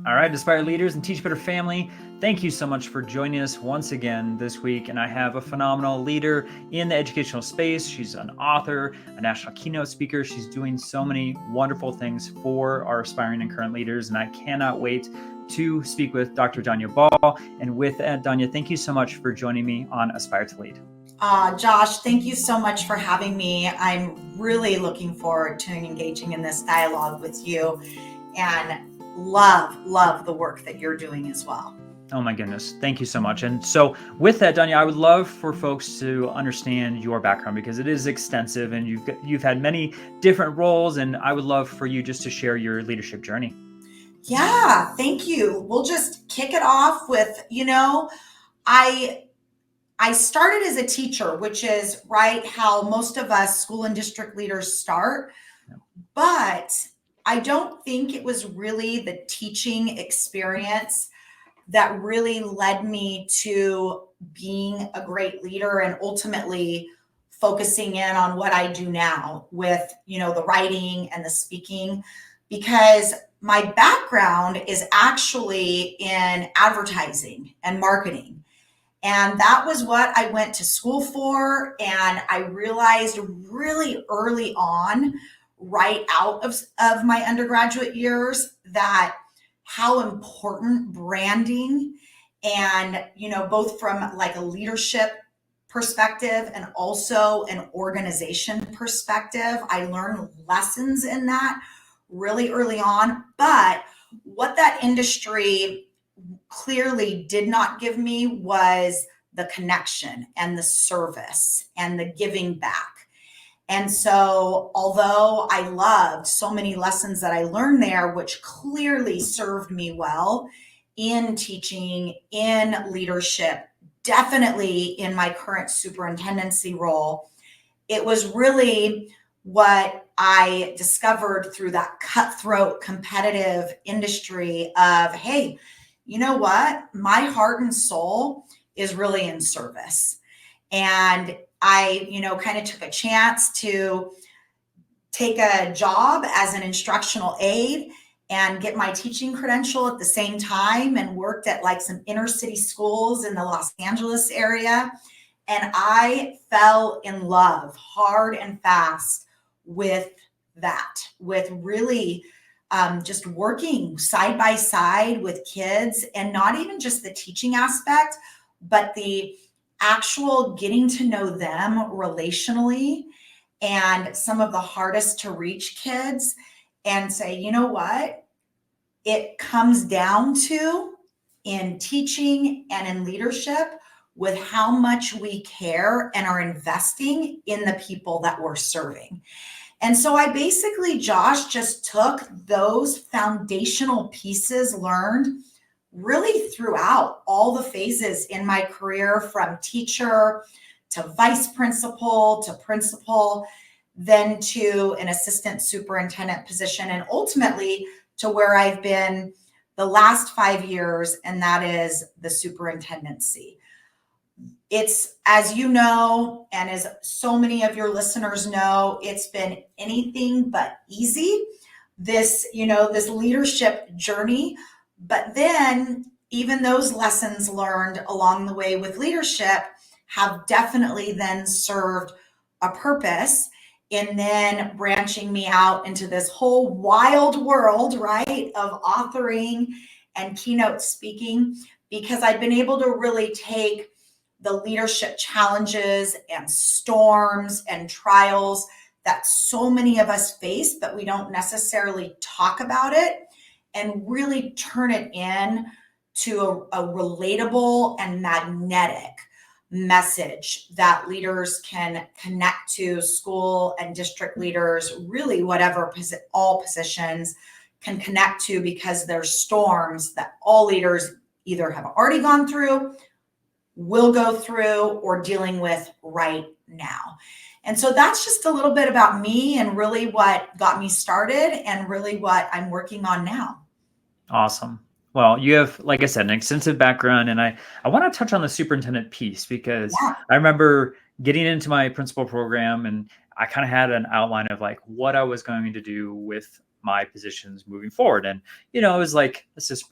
All right, Aspire Leaders and Teach Better family, thank you so much for joining us once again this week. And I have a phenomenal leader in the educational space. She's an author, a national keynote speaker. She's doing so many wonderful things for our aspiring and current leaders. And I cannot wait to speak with Dr. Donya Ball. And with that, Donya, thank you so much for joining me on Aspire to Lead. Josh, thank you so much for having me. I'm really looking forward to engaging in this dialogue with you, and love the work that you're doing as well. Oh my goodness. Thank you so much. And so with that, Donya, I would love for folks to understand your background because it is extensive and you've had many different roles, and I would love for you just to share your leadership journey. Yeah, thank you. We'll just kick it off with, I started as a teacher, which is right how most of us school and district leaders start, but I don't think it was really the teaching experience that really led me to being a great leader and ultimately focusing in on what I do now with, the writing and the speaking, because my background is actually in advertising and marketing. And that was what I went to school for. And I realized really early on, right out of my undergraduate years, that how important branding and, both from like a leadership perspective and also an organization perspective, I learned lessons in that really early on. But what that industry clearly did not give me was the connection and the service and the giving back. And so, although I loved so many lessons that I learned there, which clearly served me well in teaching, in leadership, definitely in my current superintendency role, it was really what I discovered through that cutthroat competitive industry of, hey, you know what? My heart and soul is really in service. And I, kind of took a chance to take a job as an instructional aide and get my teaching credential at the same time, and worked at like some inner city schools in the Los Angeles area. And I fell in love hard and fast with that, with really just working side by side with kids, and not even just the teaching aspect, but the actual getting to know them relationally, and some of the hardest to reach kids, and say, you know what, it comes down to in teaching and in leadership with how much we care and are investing in the people that we're serving. And so I basically, Josh, just took those foundational pieces learned really throughout all the phases in my career, from teacher to vice principal to principal, then to an assistant superintendent position, and ultimately to where I've been the last 5 years, and that is the superintendency. It's, as you know, and as so many of your listeners know, it's been anything but easy, this leadership journey. But then even those lessons learned along the way with leadership have definitely then served a purpose in then branching me out into this whole wild world, right, of authoring and keynote speaking, because I've been able to really take the leadership challenges and storms and trials that so many of us face, but we don't necessarily talk about it, and really turn it in to a relatable and magnetic message that leaders can connect to, school and district leaders, really whatever all positions can connect to, because there's storms that all leaders either have already gone through, will go through, or dealing with right now. And so that's just a little bit about me and really what got me started and really what I'm working on now. Awesome. Well, you have, like I said, an extensive background, and I want to touch on the superintendent piece because I remember getting into my principal program, and I kind of had an outline of like what I was going to do with my positions moving forward. And, it was like assistant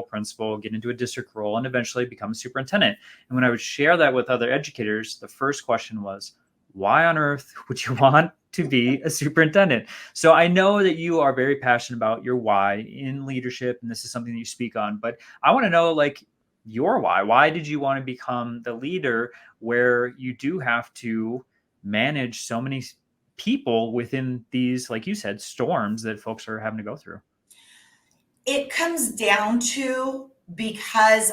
principal, get into a district role, and eventually become a superintendent. And when I would share that with other educators, the first question was, why on earth would you want to be a superintendent? So I know that you are very passionate about your why in leadership, and this is something that you speak on, but I want to know, like, your why. Why did you want to become the leader where you do have to manage so many people within these, like you said, storms that folks are having to go through? It comes down to because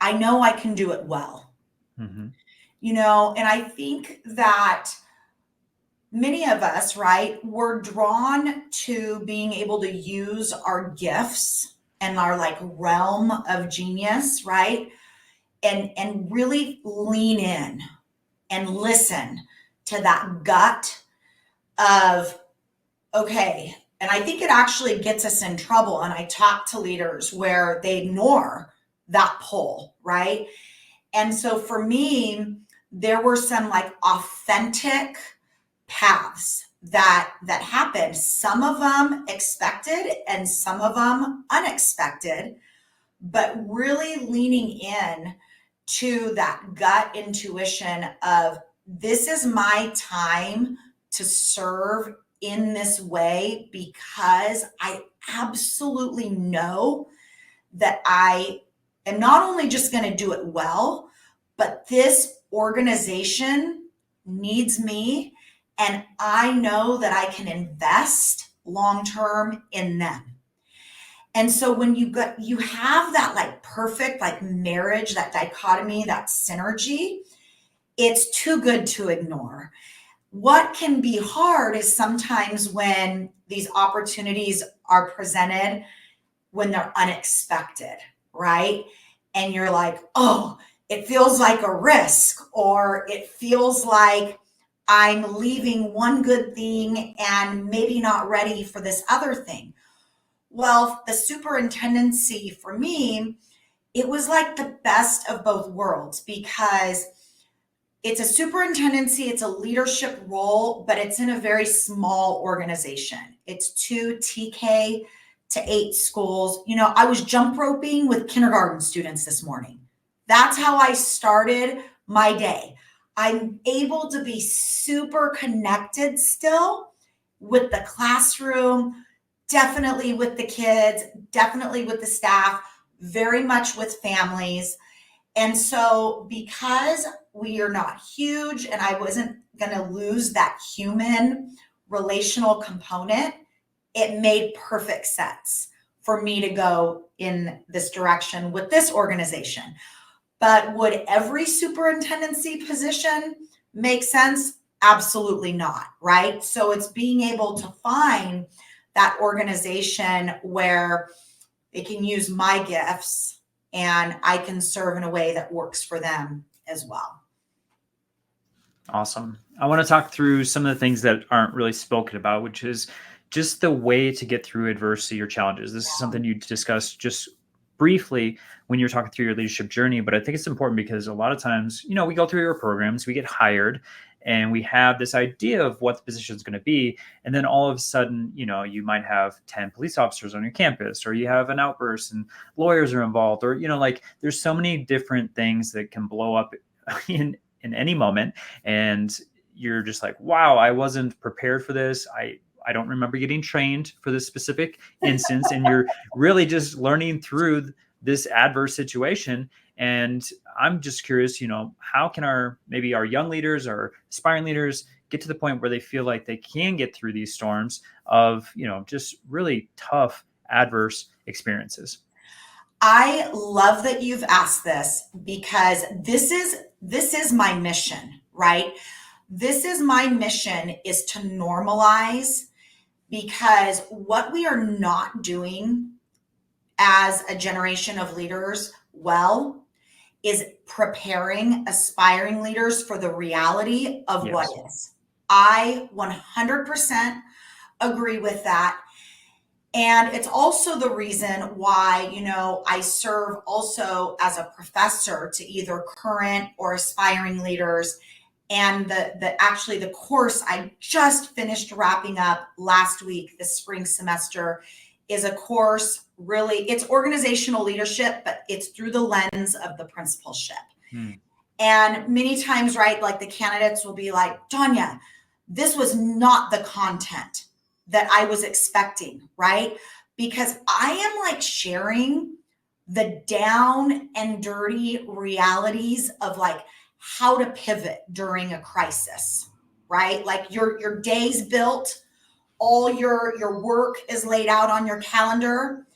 I know I can do it well, Mm-hmm. and I think that many of us, right, we're drawn to being able to use our gifts and our like realm of genius, right? And really lean in and listen to that gut of, okay. And I think it actually gets us in trouble. And I talk to leaders where they ignore that pull, right? And so for me, there were some like authentic paths that happened. Some of them expected and some of them unexpected, but really leaning in to that gut intuition of this is my time to serve in this way because I absolutely know that I am not only just going to do it well, but this organization needs me and I know that I can invest long term in them. And so when you have that like perfect like marriage, that dichotomy, that synergy, it's too good to ignore. What can be hard is sometimes when these opportunities are presented when they're unexpected, right? And you're like, oh, it feels like a risk, or it feels like I'm leaving one good thing and maybe not ready for this other thing. Well, the superintendency for me, it was like the best of both worlds because it's a superintendency, it's a leadership role, but it's in a very small organization. It's 2 TK to 8 schools. I was jump roping with kindergarten students this morning. That's how I started my day. I'm able to be super connected still with the classroom, definitely with the kids, definitely with the staff, very much with families. And so because we are not huge and I wasn't going to lose that human relational component, it made perfect sense for me to go in this direction with this organization. But would every superintendency position make sense? Absolutely not, right? So it's being able to find that organization where they can use my gifts and I can serve in a way that works for them as well. Awesome. I want to talk through some of the things that aren't really spoken about, which is just the way to get through adversity or challenges. This is something you discussed just briefly when you're talking through your leadership journey, but I think it's important because a lot of times, we go through your programs, we get hired, and we have this idea of what the position is going to be. And then all of a sudden, you might have 10 police officers on your campus, or you have an outburst and lawyers are involved, or, like there's so many different things that can blow up in any moment. And you're just like, wow, I wasn't prepared for this. I don't remember getting trained for this specific instance. And you're really just learning through this adverse situation. And I'm just curious, how can maybe our young leaders or aspiring leaders get to the point where they feel like they can get through these storms of, just really tough, adverse experiences? I love that you've asked this because this is my mission, right? This is my mission is to normalize, because what we are not doing as a generation of leaders well is preparing aspiring leaders for the reality of Yes. what is. I 100% agree with that. And it's also the reason why, I serve also as a professor to either current or aspiring leaders. And the course I just finished wrapping up last week, this spring semester, is a course, really, it's organizational leadership, but it's through the lens of the principalship. And many times, right, like the candidates will be like, Donya, this was not the content that I was expecting, right? Because I am like sharing the down and dirty realities of like how to pivot during a crisis, right? Like your day's built, all your work is laid out on your calendar,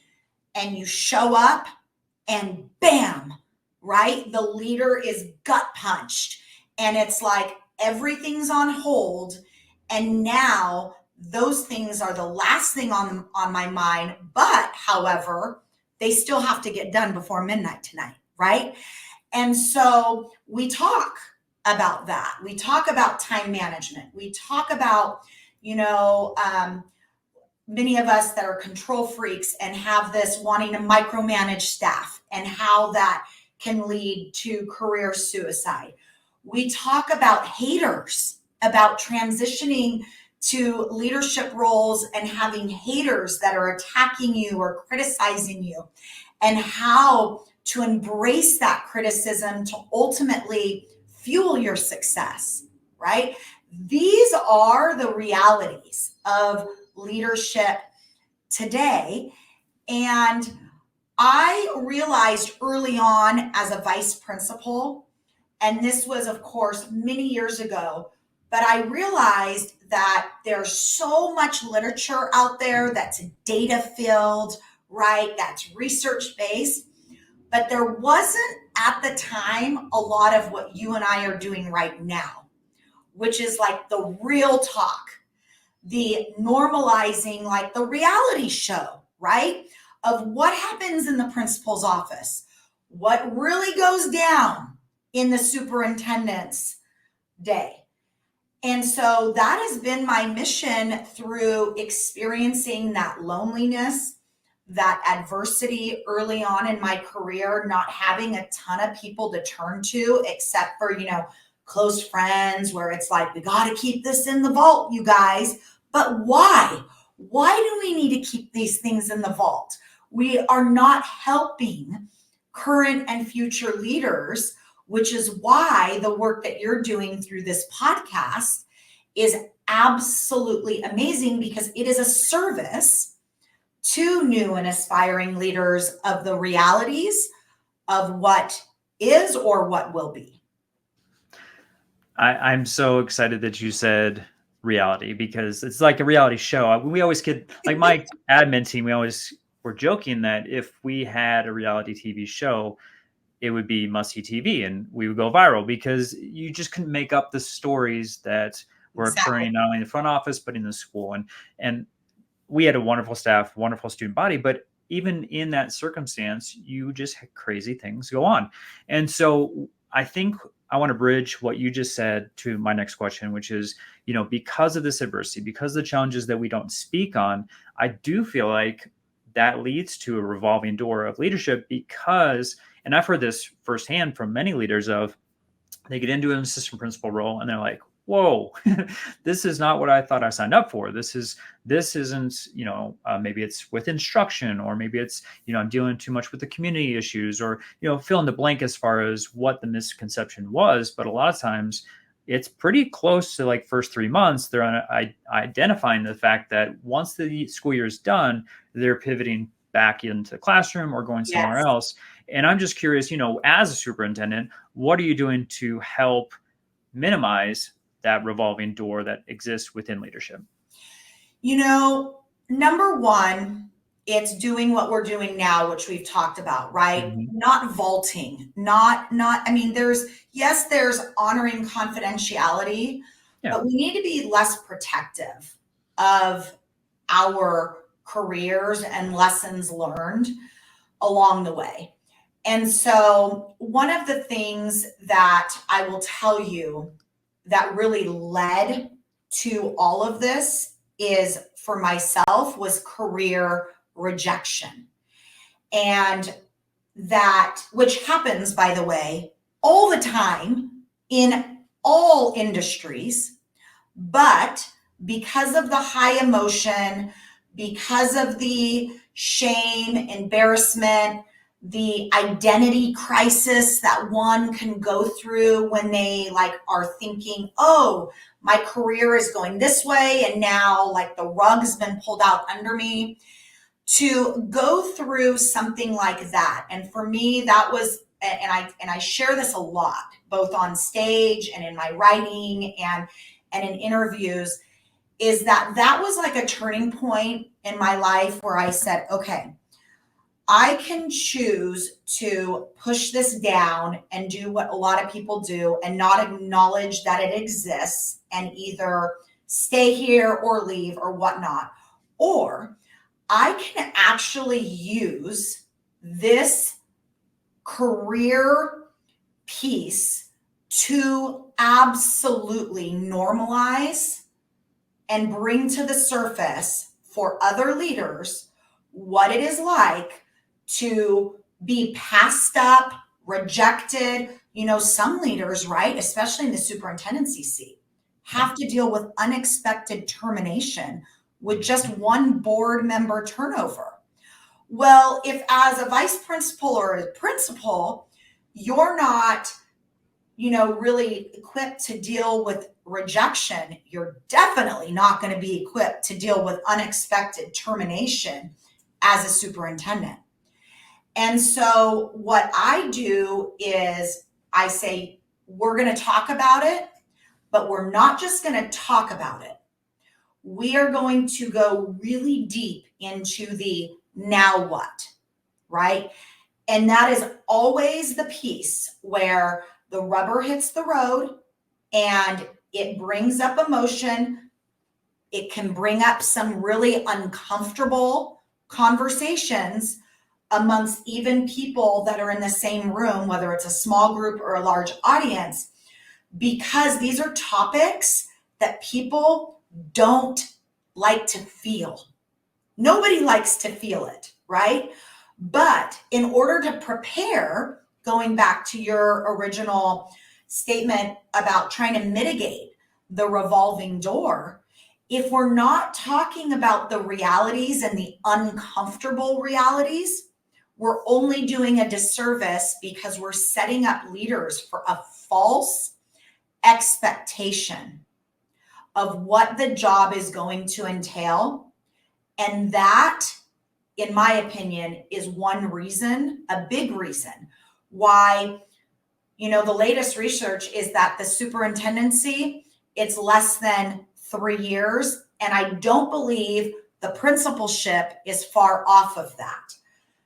and you show up and bam, right? The leader is gut punched and it's like everything's on hold. And now those things are the last thing on my mind. But however, they still have to get done before midnight tonight, right? And so we talk about that. We talk about time management. We talk about, many of us that are control freaks and have this wanting to micromanage staff and how that can lead to career suicide. We talk about haters, about transitioning to leadership roles and having haters that are attacking you or criticizing you, and how to embrace that criticism to ultimately fuel your success, right? These are the realities of leadership today. And I realized early on as a vice principal, and this was, of course, many years ago, but I realized that there's so much literature out there that's data filled, right? That's research based, but there wasn't at the time a lot of what you and I are doing right now, which is like the real talk, the normalizing, like the reality show, right? Of what happens in the principal's office, what really goes down in the superintendent's day. And so that has been my mission through experiencing that loneliness, that adversity early on in my career, not having a ton of people to turn to except for, close friends, where it's like, we got to keep this in the vault, you guys. But why? Why do we need to keep these things in the vault? We are not helping current and future leaders, which is why the work that you're doing through this podcast is absolutely amazing, because it is a service to new and aspiring leaders of the realities of what is or what will be. I'm so excited that you said reality, because it's like a reality show. We always get, like my admin team, we always were joking that if we had a reality TV show, it would be must-see TV and we would go viral, because you just couldn't make up the stories that were occurring not only in the front office, but in the school. And we had a wonderful staff, wonderful student body, but even in that circumstance, you just had crazy things go on. And so I think I want to bridge what you just said to my next question, which is, because of this adversity, because of the challenges that we don't speak on, I do feel like that leads to a revolving door of leadership, because, and I've heard this firsthand from many leaders, of they get into an assistant principal role and they're like, whoa, this is not what I thought I signed up for. This isn't, maybe it's with instruction, or maybe it's, I'm dealing too much with the community issues, or, fill in the blank as far as what the misconception was. But a lot of times it's pretty close to like first 3 months, they're identifying the fact that once the school year is done, they're pivoting back into the classroom or going somewhere else. And I'm just curious, as a superintendent, what are you doing to help minimize that revolving door that exists within leadership? Number one, it's doing what we're doing now, which we've talked about, right? Mm-hmm. Not vaulting, there's honoring confidentiality, but we need to be less protective of our careers and lessons learned along the way. And so one of the things that I will tell you that really led to all of this is, for myself, was career rejection. And that, which happens, by the way, all the time in all industries, but because of the high emotion, because of the shame, embarrassment, the identity crisis that one can go through when they like are thinking, oh, my career is going this way and now like the rug's been pulled out under me, to go through something like that. And for me, that was, and I share this a lot, both on stage and in my writing and in interviews, is that that was like a turning point in my life where I said, okay, I can choose to push this down and do what a lot of people do and not acknowledge that it exists and either stay here or leave or whatnot. Or I can actually use this career piece to absolutely normalize and bring to the surface for other leaders what it is like to be passed up, rejected. You know, some leaders, right, especially in the superintendency seat, have to deal with unexpected termination with just one board member turnover. Well, if as a vice principal or a principal, you're not, you know, really equipped to deal with rejection, you're definitely not going to be equipped to deal with unexpected termination as a superintendent. And so what I do is I say, we're going to talk about it, but we're not just going to talk about it. We are going to go really deep into the now what, right? And that is always the piece where the rubber hits the road and it brings up emotion. It can bring up some really uncomfortable conversations amongst even people that are in the same room, whether it's a small group or a large audience, because these are topics that people don't like to feel. Nobody likes to feel it, right? But in order to prepare, going back to your original statement about trying to mitigate the revolving door, if we're not talking about the realities and the uncomfortable realities, we're only doing a disservice because we're setting up leaders for a false expectation of what the job is going to entail. And that, in my opinion, is one reason, a big reason why, you know, the latest research is that the superintendency, it's less than 3 years. And I don't believe the principalship is far off of that.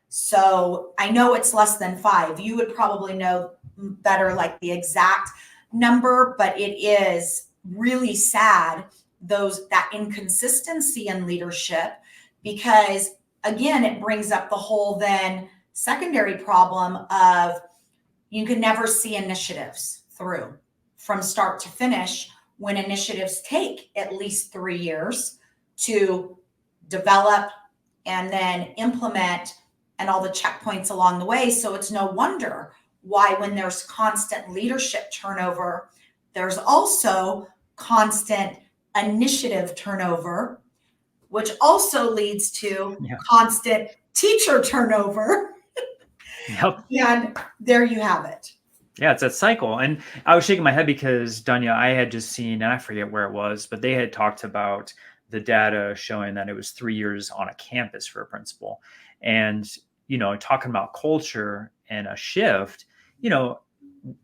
So I know it's less than 5. You would probably know better, like the exact number, but it is really sad, that inconsistency in leadership, because again, it brings up the whole then secondary problem of you can never see initiatives through from start to finish when initiatives take at least 3 years to develop and then implement and all the checkpoints along the way. So it's no wonder why when there's constant leadership turnover, there's also constant initiative turnover, which also leads to constant teacher turnover. Yep. And there you have it. Yeah, it's that cycle. And I was shaking my head because, Donya, I had just seen, and I forget where it was, but they had talked about the data showing that it was 3 years on a campus for a principal. And, you know, talking about culture and a shift, you know,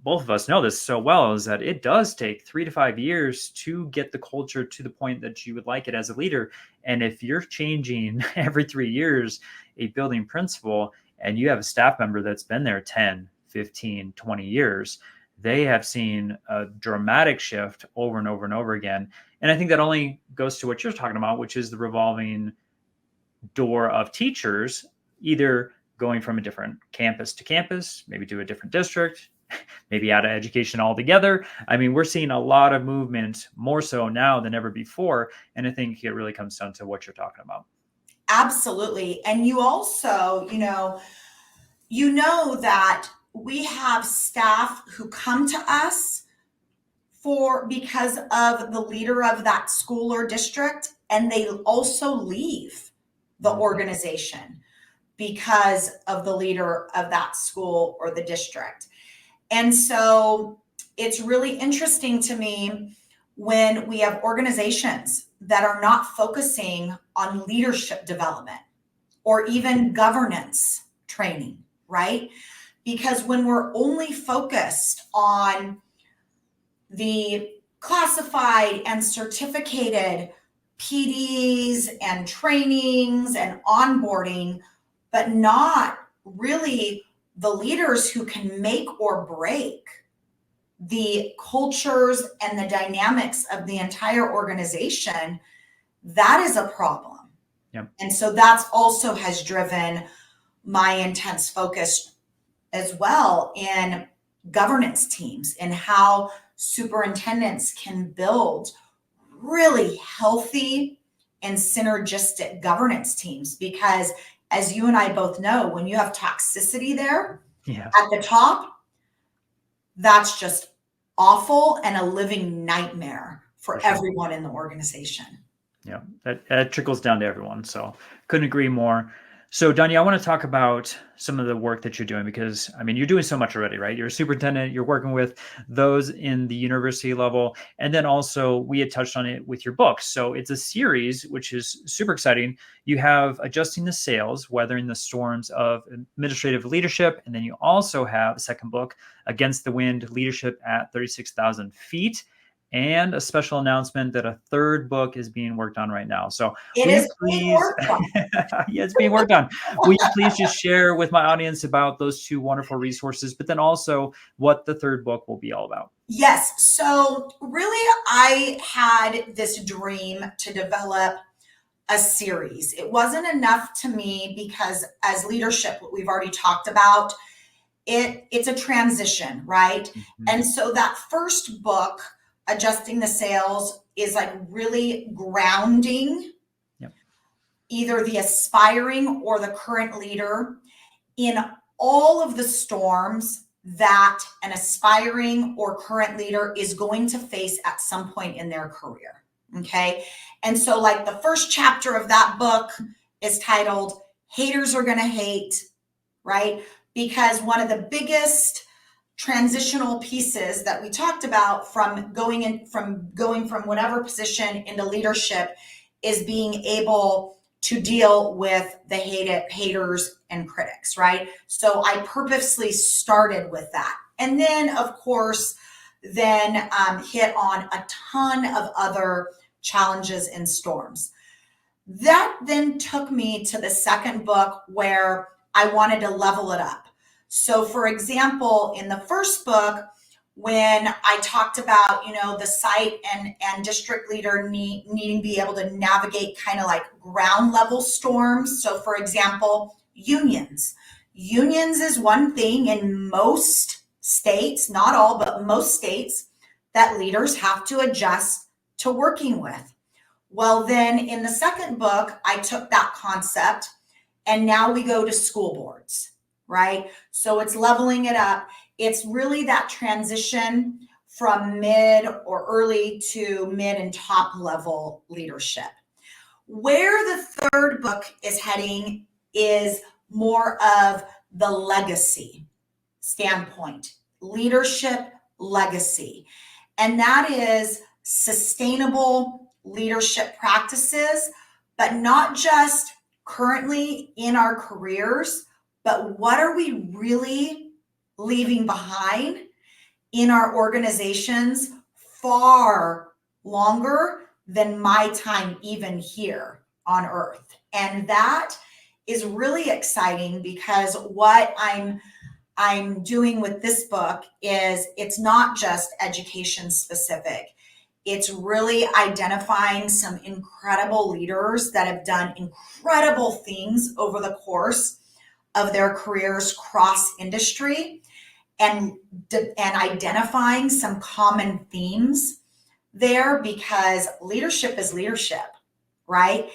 both of us know this so well, is that it does take 3 to 5 years to get the culture to the point that you would like it as a leader. And if you're changing every 3 years a building principal and you have a staff member that's been there 10, 15, 20 years, they have seen a dramatic shift over and over and over again. And I think that only goes to what you're talking about, which is the revolving door of teachers, either going from a different campus to campus, maybe to a different district, maybe out of education altogether. I mean, we're seeing a lot of movement, more so now than ever before. And I think it really comes down to what you're talking about. Absolutely. And you also, you know that we have staff who come to us because of the leader of that school or district, and they also leave the organization because of the leader of that school or the district. And so it's really interesting to me when we have organizations that are not focusing on leadership development or even governance training, right? Because when we're only focused on the classified and certificated PDs and trainings and onboarding, but not really the leaders who can make or break the cultures and the dynamics of the entire organization, that is a problem. Yep. And so that's also has driven my intense focus as well in governance teams and how superintendents can build really healthy and synergistic governance teams. Because as you and I both know, when you have toxicity there at the top, that's just awful and a living nightmare for everyone in the organization. Yeah, that trickles down to everyone. So couldn't agree more. So Donya, I want to talk about some of the work that you're doing, because I mean, you're doing so much already, right? You're a superintendent, you're working with those in the university level. And then also we had touched on it with your book. So it's a series, which is super exciting. You have Adjusting the Sails, Weathering the Storms of Administrative Leadership. And then you also have a second book, Against the Wind, Leadership at 36,000 Feet. And a special announcement that a third book is being worked on right now. So it is being worked on. Yeah, it's being worked on. Will you please just share with my audience about those two wonderful resources, but then also what the third book will be all about? Yes. So really, I had this dream to develop a series. It wasn't enough to me because as leadership, what we've already talked about, it's a transition, right? Mm-hmm. And so that first book, Adjusting the Sails, is like really grounding either the aspiring or the current leader in all of the storms that an aspiring or current leader is going to face at some point in their career. Okay. And so like the first chapter of that book is titled Haters Are Gonna Hate, right? Because one of the biggest transitional pieces that we talked about from going from whatever position into leadership is being able to deal with the haters and critics, right? So I purposely started with that. And then, of course, hit on a ton of other challenges and storms. That then took me to the second book where I wanted to level it up. So for example, in the first book, when I talked about, the site and district leader needing to be able to navigate kind of like ground level storms. So for example, unions. Unions is one thing in most states, not all, but most states, that leaders have to adjust to working with. Well, then in the second book, I took that concept and now we go to school boards. Right? So it's leveling it up. It's really that transition from mid or early to mid and top level leadership. Where the third book is heading is more of the legacy standpoint, leadership legacy. And that is sustainable leadership practices, but not just currently in our careers, but what are we really leaving behind in our organizations far longer than my time even here on Earth? And that is really exciting because what I'm doing with this book is it's not just education specific. It's really identifying some incredible leaders that have done incredible things over the course of their careers cross industry and identifying some common themes there, because leadership is leadership, right?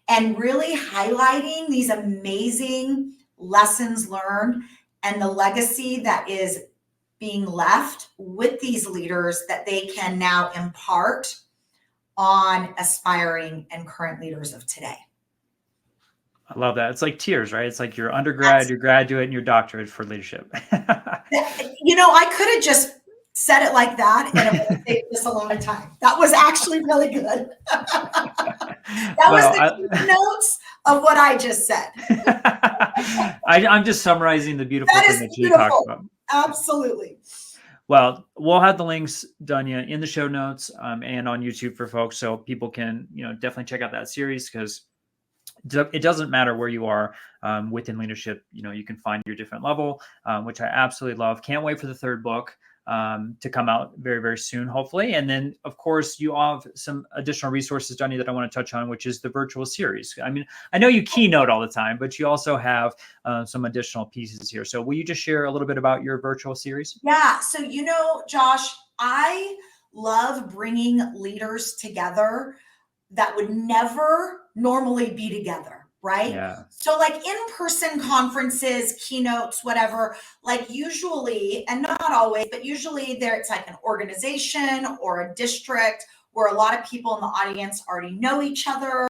And really highlighting these amazing lessons learned and the legacy that is being left with these leaders that they can now impart on aspiring and current leaders of today. I love that. It's like tiers, right? It's like your undergrad, your graduate, and your doctorate for leadership. I could have just said it like that, and it would have saved us a lot of time. That was actually really good. That was the notes of what I just said. I'm just summarizing the beautiful thing that you talked about. Absolutely. Well, we'll have the links, Donya, in the show notes and on YouTube for folks, so people can, definitely check out that series, because it doesn't matter where you are within leadership. You can find your different level, which I absolutely love. Can't wait for the third book to come out very, very soon, hopefully. And then, of course, you have some additional resources, Donya, that I want to touch on, which is the virtual series. I mean, I know you keynote all the time, but you also have some additional pieces here. So will you just share a little bit about your virtual series? Yeah. So, Josh, I love bringing leaders together that would never normally be together, right? Yeah. So like in-person conferences, keynotes, whatever, like usually, and not always, but usually it's like an organization or a district where a lot of people in the audience already know each other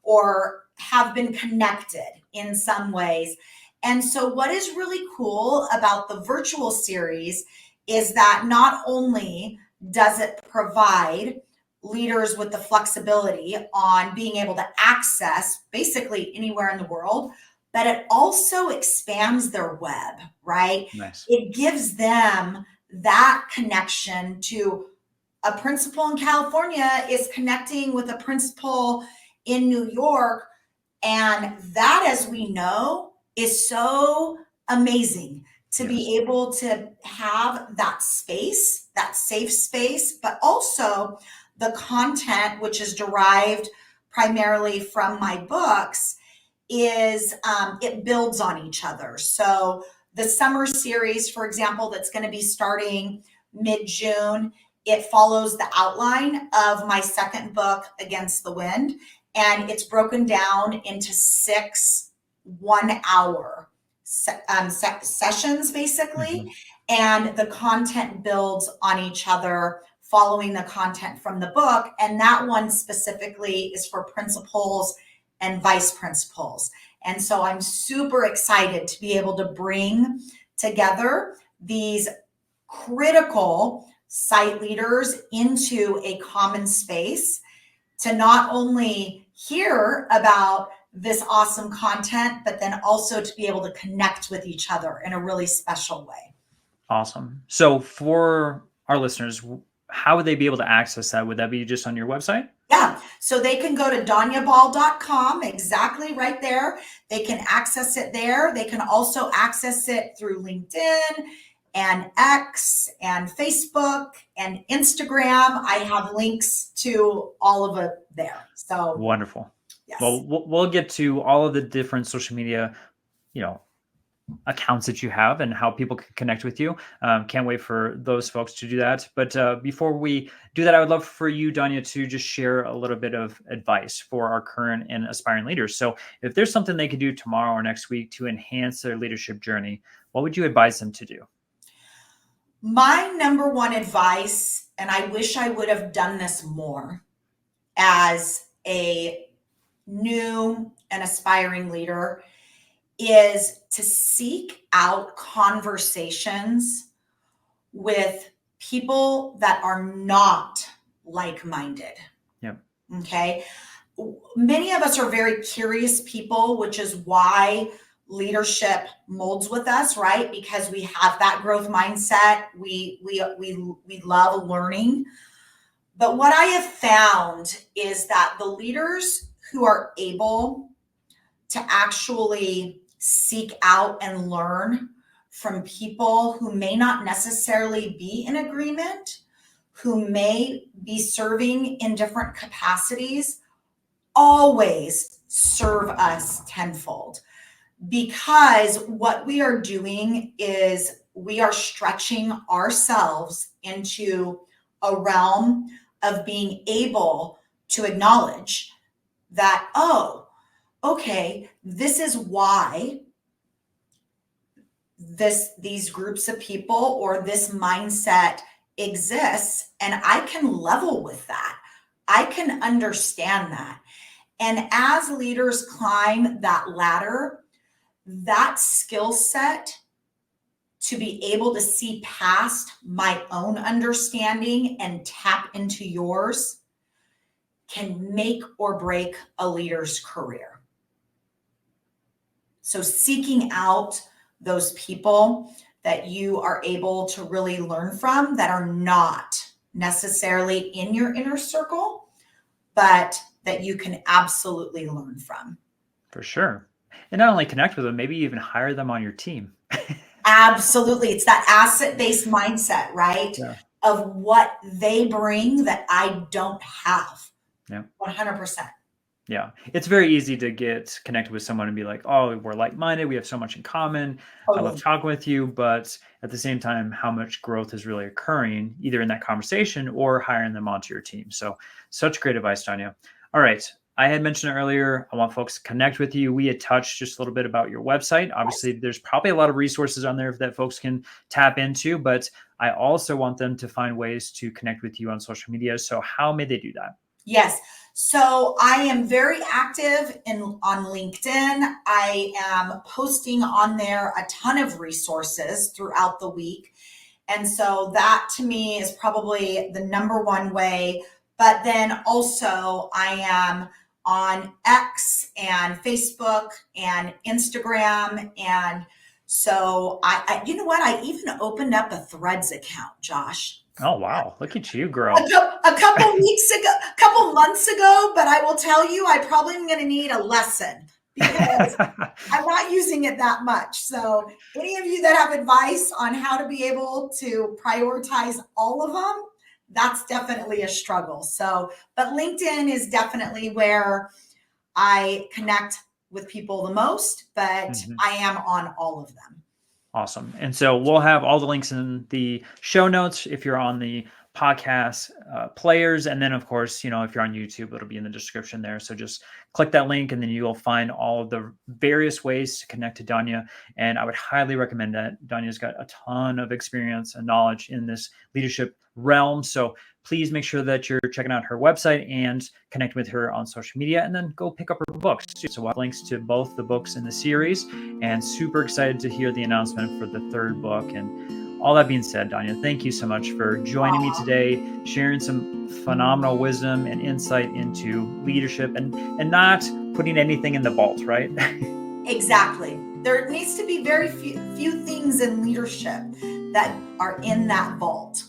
or have been connected in some ways. And so what is really cool about the virtual series is that not only does it provide leaders with the flexibility on being able to access basically anywhere in the world, but it also expands their web, right? Nice. It gives them that connection to a principal in California is connecting with a principal in New York. And that, as we know, is so amazing to be able to have that space, that safe space, but also the content, which is derived primarily from my books, is it builds on each other. So the summer series, for example, that's going to be starting mid-June, it follows the outline of my second book, Against the Wind, and it's broken down into 6 1-hour sessions, basically. And the content builds on each other, following the content from the book. And that one specifically is for principals and vice principals. And so I'm super excited to be able to bring together these critical site leaders into a common space to not only hear about this awesome content, but then also to be able to connect with each other in a really special way. Awesome. So for our listeners, how would they be able to access that? Would that be just on your website? Yeah. So they can go to donyaball.com, exactly right there. They can access it there. They can also access it through LinkedIn and X and Facebook and Instagram. I have links to all of it there. So wonderful. Yes. Well, we'll get to all of the different social media, accounts that you have and how people can connect with you. Can't wait for those folks to do that. But before we do that, I would love for you, Donya, to just share a little bit of advice for our current and aspiring leaders. So if there's something they could do tomorrow or next week to enhance their leadership journey, what would you advise them to do? My number one advice, and I wish I would have done this more as a new and aspiring leader, is to seek out conversations with people that are not like-minded. Yep. Okay. Many of us are very curious people, which is why leadership molds with us, right? Because we have that growth mindset. We love learning. But what I have found is that the leaders who are able to actually seek out and learn from people who may not necessarily be in agreement, who may be serving in different capacities, always serve us tenfold. Because what we are doing is we are stretching ourselves into a realm of being able to acknowledge that, oh, okay, this is why these groups of people or this mindset exists, and I can level with that. I can understand that. And as leaders climb that ladder, that skill set to be able to see past my own understanding and tap into yours can make or break a leader's career. So seeking out those people that you are able to really learn from that are not necessarily in your inner circle, but that you can absolutely learn from. For sure. And not only connect with them, maybe even hire them on your team. Absolutely. It's that asset-based mindset, right? Yeah. Of what they bring that I don't have. Yeah. 100%. Yeah. It's very easy to get connected with someone and be like, oh, we're like-minded. We have so much in common. I love Totally. talking with you. But at the same time, how much growth is really occurring either in that conversation or hiring them onto your team. So such great advice, Donya. All right. I had mentioned earlier, I want folks to connect with you. We had touched just a little bit about your website. Obviously, there's probably a lot of resources on there that folks can tap into, but I also want them to find ways to connect with you on social media. So how may they do that? Yes. So I am very active on LinkedIn. I am posting on there a ton of resources throughout the week. And so that to me is probably the number one way. But then also I am on X and Facebook and Instagram. And so I you know what? I even opened up a Threads account, Josh. Oh, wow. Look at you, girl. A couple weeks ago, a couple months ago, but I will tell you, I probably am going to need a lesson because I'm not using it that much. So any of you that have advice on how to be able to prioritize all of them, that's definitely a struggle. So, but LinkedIn is definitely where I connect with people the most, but I am on all of them. Awesome. And so we'll have all the links in the show notes if you're on the podcast players. And then, of course, if you're on YouTube, it'll be in the description there. So just click that link and then you'll find all of the various ways to connect to Donya. And I would highly recommend that. Donya's got a ton of experience and knowledge in this leadership realm. So please make sure that you're checking out her website and connect with her on social media, and then go pick up her books too. So we'll have links to both the books in the series, and super excited to hear the announcement for the third book. And all that being said, Donya, thank you so much for joining me today, sharing some phenomenal wisdom and insight into leadership and not putting anything in the vault, right? Exactly. There needs to be very few things in leadership that are in that vault.